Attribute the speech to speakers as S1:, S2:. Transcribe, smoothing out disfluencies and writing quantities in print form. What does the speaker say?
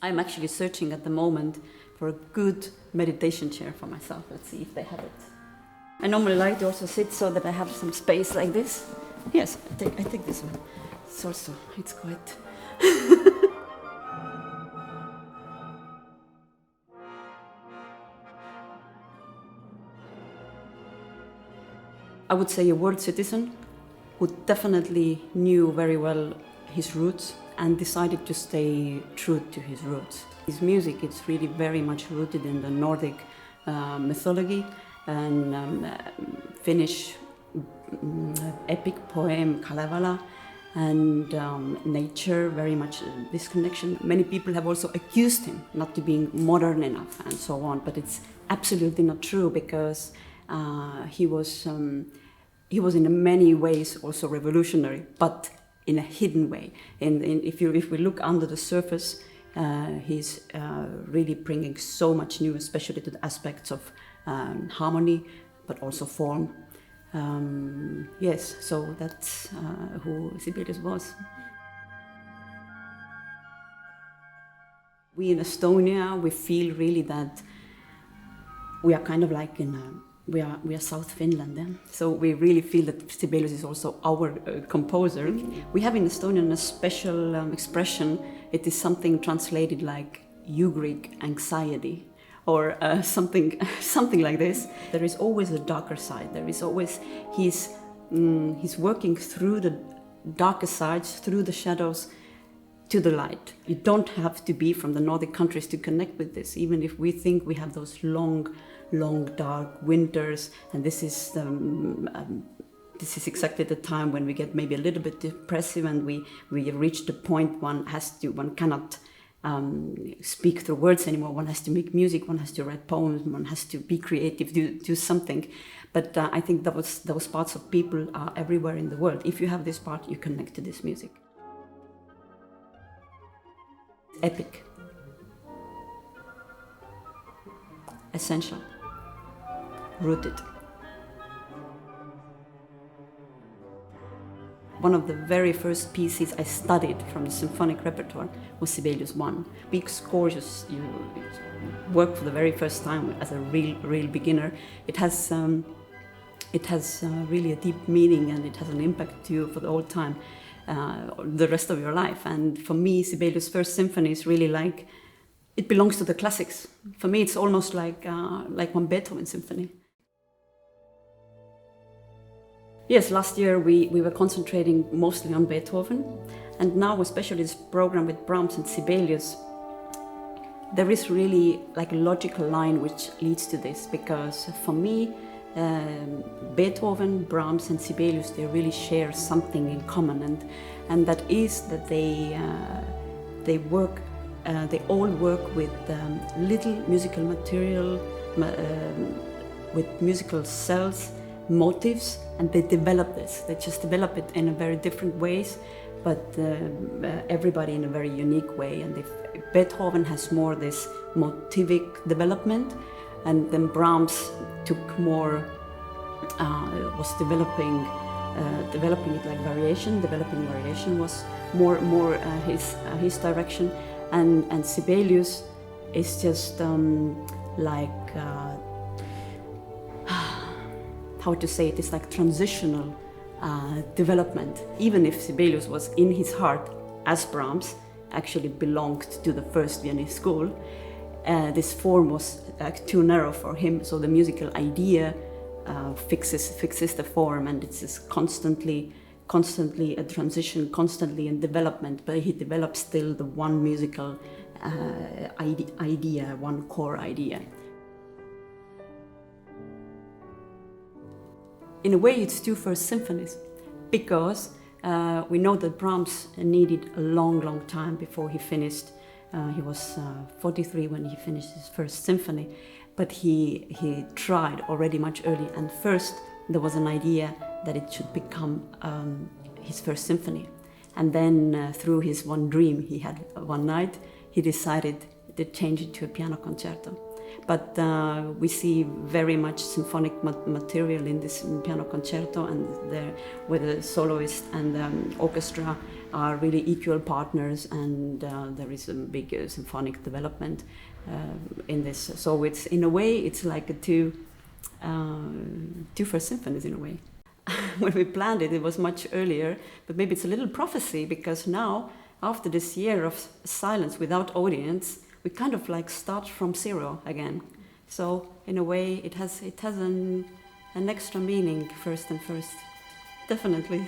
S1: I'm actually searching at the moment for a good meditation chair for myself. Let's see if they have it. I normally like to also sit so that I have some space like this. Yes, I take this one. It's quite... I would say a world citizen who definitely knew very well his roots and decided to stay true to his roots. His music is really very much rooted in the Nordic mythology and Finnish epic poem Kalevala and nature, very much this connection. Many people have also accused him not to being modern enough and so on, but it's absolutely not true because he was in many ways also revolutionary, but in a hidden way. If we look under the surface, he's really bringing so much new, especially to the aspects of harmony, but also form. Yes, so that's who Sibelius was. We in Estonia, we feel really that we are kind of like we are South Finland, yeah? So we really feel that Sibelius is also our composer. We have in Estonian a special expression. It is something translated like Ugric anxiety, or something like this. There is always a darker side. There is always he's working through the darker sides, through the shadows, to the light. You don't have to be from the Nordic countries to connect with this, even if we think we have those long dark winters, and this is exactly the time when we get maybe a little bit depressive and we reach the point one cannot speak through words anymore. One has to make music, one has to write poems, one has to be creative, do something. But I think those parts of people are everywhere in the world. If you have this part, you connect to this music. Epic. Essential. Rooted. One of the very first pieces I studied from the symphonic repertoire was Sibelius I. Big scores, you work for the very first time as a real beginner. It has really a deep meaning, and it has an impact to you for the whole time, the rest of your life. And for me, Sibelius' first symphony is really like, it belongs to the classics. For me, it's almost like one Beethoven symphony. Yes, last year we were concentrating mostly on Beethoven, and now especially this program with Brahms and Sibelius, there is really like a logical line which leads to this, because for me, Beethoven, Brahms and Sibelius, they really share something in common, and that is that they all work with little musical material, with musical cells, motives, and they develop this. They just develop it in a very different ways, but everybody in a very unique way. And if Beethoven has more this motivic development, and then Brahms took more, was developing it like variation. Developing variation was more his direction, and Sibelius is just how to say it, is like transitional development. Even if Sibelius was in his heart, as Brahms, actually belonged to the first Viennese school, this form was too narrow for him, so the musical idea fixes the form, and it's just constantly a transition, constantly in development, but he develops still the one musical idea, one core idea. In a way, it's two first symphonies, because we know that Brahms needed a long time before he finished. He was 43 when he finished his first symphony, but he tried already much earlier. And first, there was an idea that it should become his first symphony. And then through his one dream he had one night, he decided to change it to a piano concerto. But we see very much symphonic material in this piano concerto, and where the soloist and the orchestra are really equal partners, and there is a big symphonic development in this. So it's, in a way, it's like two first symphonies in a way. When we planned it, it was much earlier, but maybe it's a little prophecy, because now, after this year of silence without audience, we kind of like start from zero again. So in a way, it has an extra meaning, first and first, definitely.